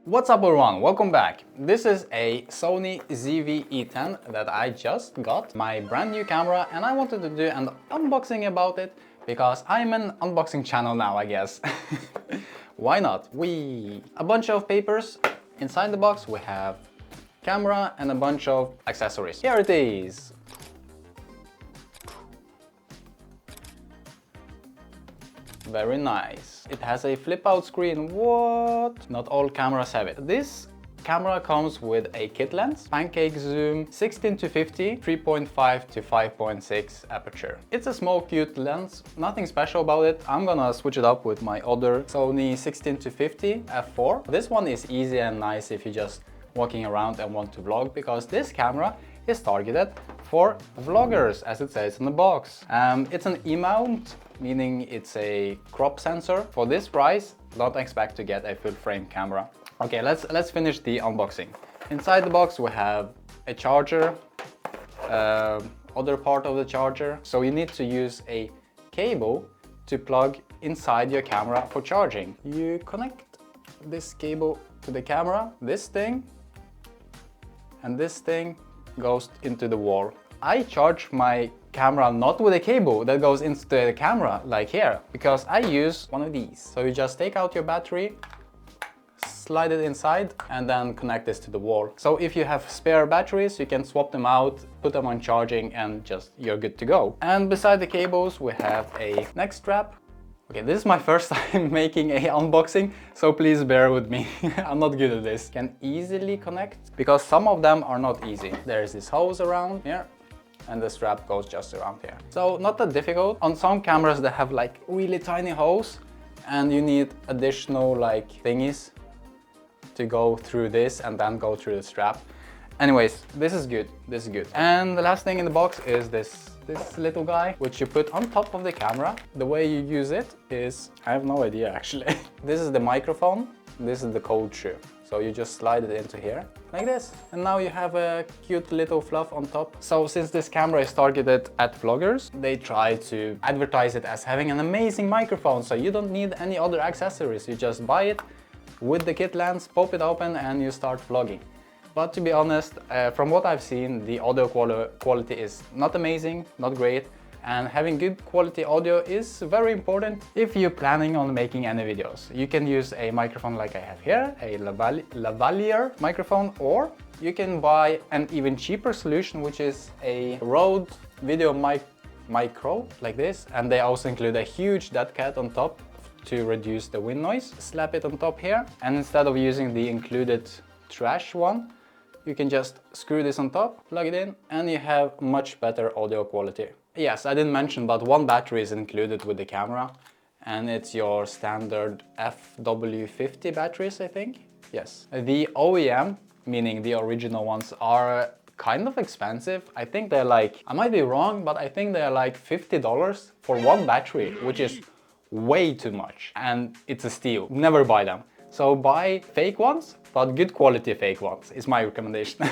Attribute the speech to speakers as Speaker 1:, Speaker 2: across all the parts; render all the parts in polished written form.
Speaker 1: What's up everyone, welcome back. This is a Sony ZV-E10 that I just got, my brand new camera, and I wanted to do an unboxing about it because I'm an unboxing channel now, I guess. Why not? A bunch of papers. Inside the box we have camera and a bunch of accessories. Here it is. Very nice. It has a flip out screen. What? Not all cameras have it. This camera comes with a kit lens, pancake zoom, 16 to 50, 3.5 to 5.6 aperture. It's a small cute lens, nothing special about it. I'm gonna switch it up with my other Sony 16 to 50 f4. This one is easy and nice if you're just walking around and want to vlog, because this camera is targeted for vloggers, as it says in the box. It's an E-mount, meaning it's a crop sensor. For this price, don't expect to get a full frame camera. Okay, let's finish the unboxing. Inside the box we have a charger, other part of the charger. So you need to use a cable to plug inside your camera for charging. You connect this cable to the camera, this thing, and this thing goes into the wall. I charge my camera not with a cable that goes into the camera like here, because I use one of these. So you just take out your battery, slide it inside, and then connect this to the wall. So if you have spare batteries, you can swap them out, put them on charging, and you're good to go. And beside the cables we have a neck strap. Okay, this is my first time making a unboxing, so please bear with me. I'm not good at this. Can easily connect, because some of them are not easy. There's this hose around here, and the strap goes just around here. So not that difficult. On some cameras they have like really tiny hose, and you need additional like thingies to go through this and then go through the strap. Anyways, this is good. This is good. And the last thing in the box is this little guy, which you put on top of the camera. The way you use it is, I have no idea actually. This is the microphone, this is the cold shoe. So you just slide it into here, like this. And now you have a cute little fluff on top. So since this camera is targeted at vloggers, they try to advertise it as having an amazing microphone. So you don't need any other accessories. You just buy it with the kit lens, pop it open, and you start vlogging. But to be honest, from what I've seen, the audio quality is not amazing, not great. And having good quality audio is very important if you're planning on making any videos. You can use a microphone like I have here, a lavalier microphone, or you can buy an even cheaper solution, which is a Rode Video Micro, like this. And they also include a huge dead cat on top to reduce the wind noise. Slap it on top here, and instead of using the included trash one, you can just screw this on top, plug it in, and you have much better audio quality. Yes, I didn't mention, but one battery is included with the camera, and it's your standard FW50 batteries, I think. Yes. The OEM, meaning the original ones, are kind of expensive. I think they're like, I might be wrong, but I think they're like $50 for one battery, which is way too much. And it's a steal. Never buy them. So buy fake ones, but good quality fake ones is my recommendation.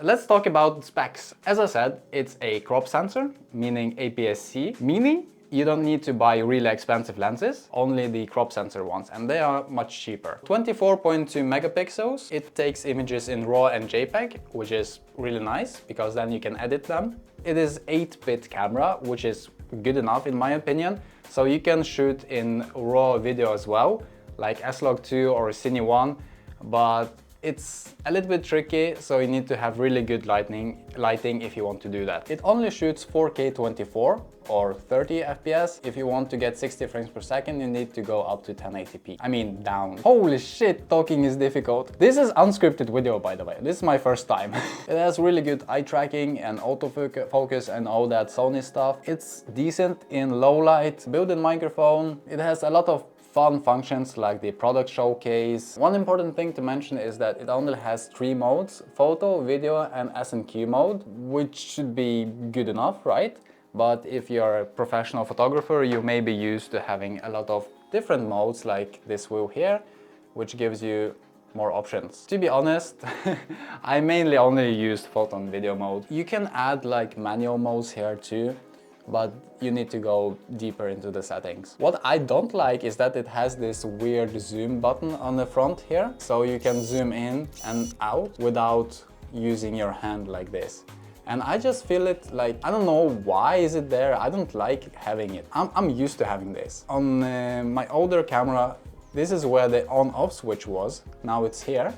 Speaker 1: Let's talk about specs. As I said, it's a crop sensor, meaning APS-C, meaning you don't need to buy really expensive lenses, only the crop sensor ones, and they are much cheaper. 24.2 megapixels. It takes images in RAW and JPEG, which is really nice because then you can edit them. It is 8-bit camera, which is good enough in my opinion. So you can shoot in RAW video as well, like S-Log2 or Cine 1, but it's a little bit tricky, so you need to have really good lighting if you want to do that. It only shoots 4K 24 or 30 FPS. If you want to get 60 frames per second, you need to go up to 1080p. I mean, down. Holy shit, talking is difficult. This is unscripted video, by the way. This is my first time. It has really good eye tracking and autofocus and all that Sony stuff. It's decent in low light, built-in microphone. It has a lot of fun functions like the product showcase. One important thing to mention is that it only has 3 modes: photo, video, and S&Q mode, which should be good enough, right? But if you're a professional photographer, you may be used to having a lot of different modes like this wheel here, which gives you more options. To be honest, I mainly only used photo and video mode. You can add like manual modes here too, but you need to go deeper into the settings. What I don't like is that it has this weird zoom button on the front here, so you can zoom in and out without using your hand like this. And I just feel it like, I don't know why is it there, I don't like having it. I'm used to having this. On my older camera, this is where the on-off switch was, now it's here.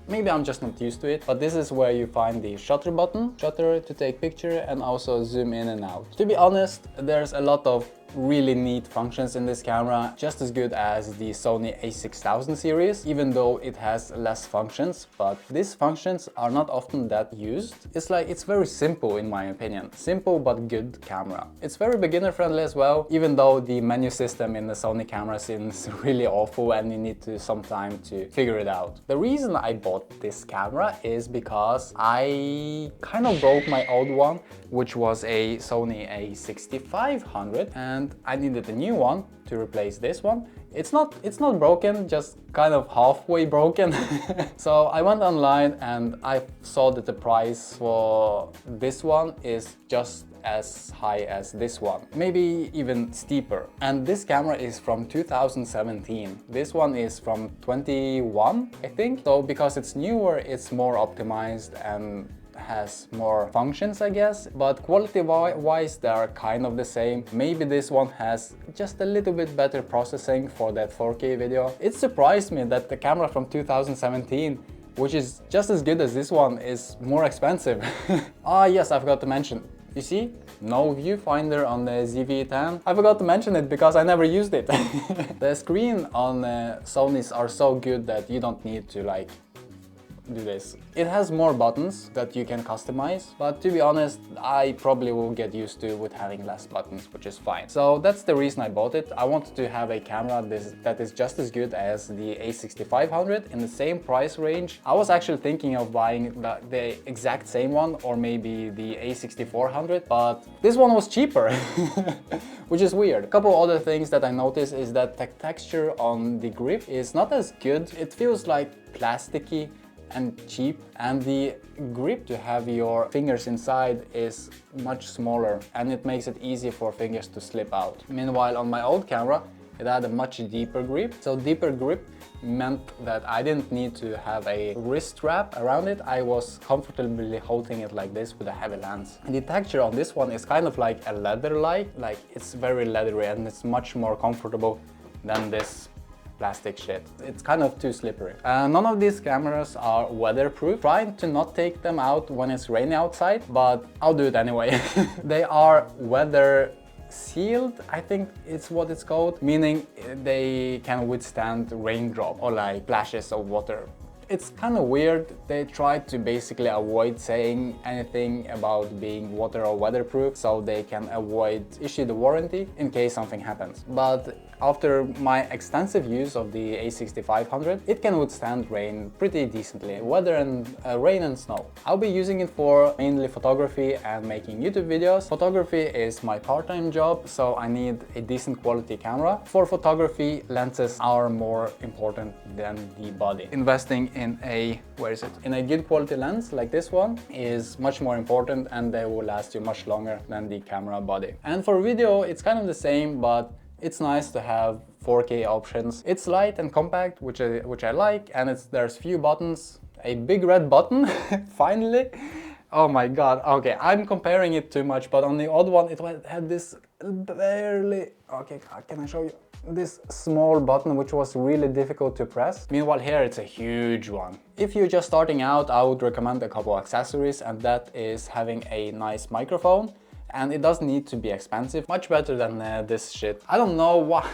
Speaker 1: Maybe I'm just not used to it, but this is where you find the shutter button, shutter to take picture and also zoom in and out. To be honest, there's a lot of really neat functions in this camera, just as good as the Sony a6000 series, even though it has less functions, but these functions are not often that used. It's very simple in my opinion. Simple but good camera. It's very beginner friendly as well, even though the menu system in the Sony cameras is really awful and you need to some time to figure it out. The reason I bought this camera is because I kind of broke my old one, which was a Sony a6500, and I needed a new one to replace this one. It's not broken, just kind of halfway broken. So I went online and I saw that the price for this one is just as high as this one, maybe even steeper. And this camera is from 2017. This one is from 21, I think. So because it's newer, it's more optimized and has more functions, I guess, but quality-wise they are kind of the same. Maybe this one has just a little bit better processing for that 4K video. It surprised me that the camera from 2017, which is just as good as this one, is more expensive. Ah yes, I forgot to mention. You see, no viewfinder on the ZV-E10. I forgot to mention it because I never used it. The screen on Sony's are so good that you don't need to like do this. It has more buttons that you can customize, but to be honest, I probably will get used to with having less buttons, which is fine. So that's the reason I bought it. I wanted to have a camera that is just as good as the a6500 in the same price range. I was actually thinking of buying the exact same one, or maybe the a6400, but this one was cheaper, which is weird. A couple other things that I noticed is that the texture on the grip is not as good. It feels like plasticky and cheap, and the grip to have your fingers inside is much smaller and it makes it easy for fingers to slip out. Meanwhile, on my old camera, it had a much deeper grip. So deeper grip meant that I didn't need to have a wrist strap around it. I was comfortably holding it like this with a heavy lens. And the texture on this one is kind of like a leather-like, like it's very leathery and it's much more comfortable than this plastic shit. It's kind of too slippery. None of these cameras are weatherproof. Trying to not take them out when it's rainy outside, but I'll do it anyway. They are weather sealed, I think it's what it's called, meaning they can withstand raindrop or like flashes of water. It's kind of weird. They try to basically avoid saying anything about being water or weatherproof so they can issue the warranty in case something happens. But after my extensive use of the a6500, it can withstand rain pretty decently, weather and rain and snow. I'll be using it for mainly photography and making YouTube videos. Photography is my part-time job, so I need a decent quality camera. For photography, lenses are more important than the body. Investing in a good quality lens like this one is much more important, and they will last you much longer than the camera body. And for video, it's kind of the same, but it's nice to have 4K options. It's light and compact, which I like, and there's few buttons. A big red button, finally. Oh my god, okay, I'm comparing it too much, but on the old one it had this barely, okay, can I show you? This small button which was really difficult to press. Meanwhile here it's a huge one. If you're just starting out, I would recommend a couple accessories, and that is having a nice microphone. And it doesn't need to be expensive, much better than this shit. I don't know why.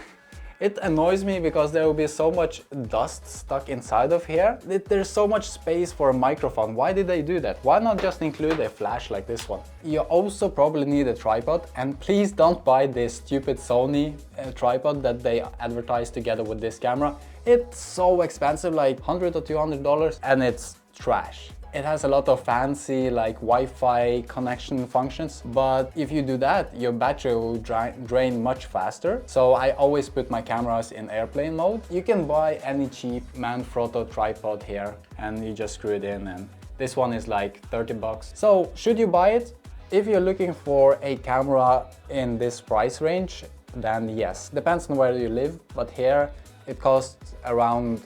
Speaker 1: It annoys me because there will be so much dust stuck inside of here. There's so much space for a microphone. Why did they do that? Why not just include a flash like this one? You also probably need a tripod, and please don't buy this stupid Sony tripod that they advertise together with this camera. It's so expensive, like $100 or $200, and it's trash. It has a lot of fancy like Wi-Fi connection functions, but if you do that, your battery will drain much faster. So I always put my cameras in airplane mode. You can buy any cheap Manfrotto tripod here and you just screw it in, and this one is like 30 bucks. So should you buy it? If you're looking for a camera in this price range, then yes, depends on where you live, but here it costs around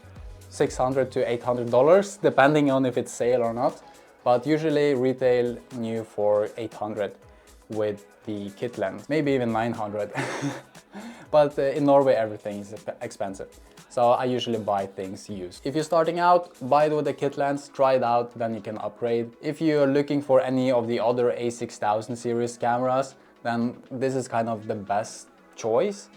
Speaker 1: $600 to $800, depending on if it's sale or not, but usually retail new for $800 with the kit lens, maybe even $900. But in Norway everything is expensive, so I usually buy things used. If you're starting out, buy it with a kit lens, try it out, then you can upgrade. If you're looking for any of the other A6000 series cameras, then this is kind of the best choice.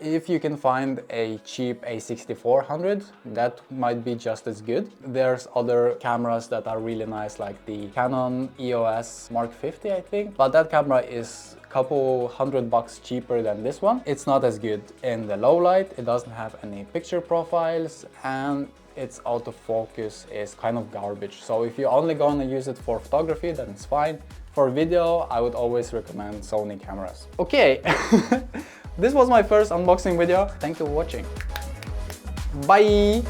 Speaker 1: If you can find a cheap A6400, that might be just as good. There's other cameras that are really nice, like the Canon EOS Mark 50, I think, but that camera is a couple $100 cheaper than this one. It's not as good in the low light, it doesn't have any picture profiles, and its autofocus is kind of garbage. So if you're only going to use it for photography, then it's fine. For video, I would always recommend Sony cameras. Okay. This was my first unboxing video. Thank you for watching. Bye!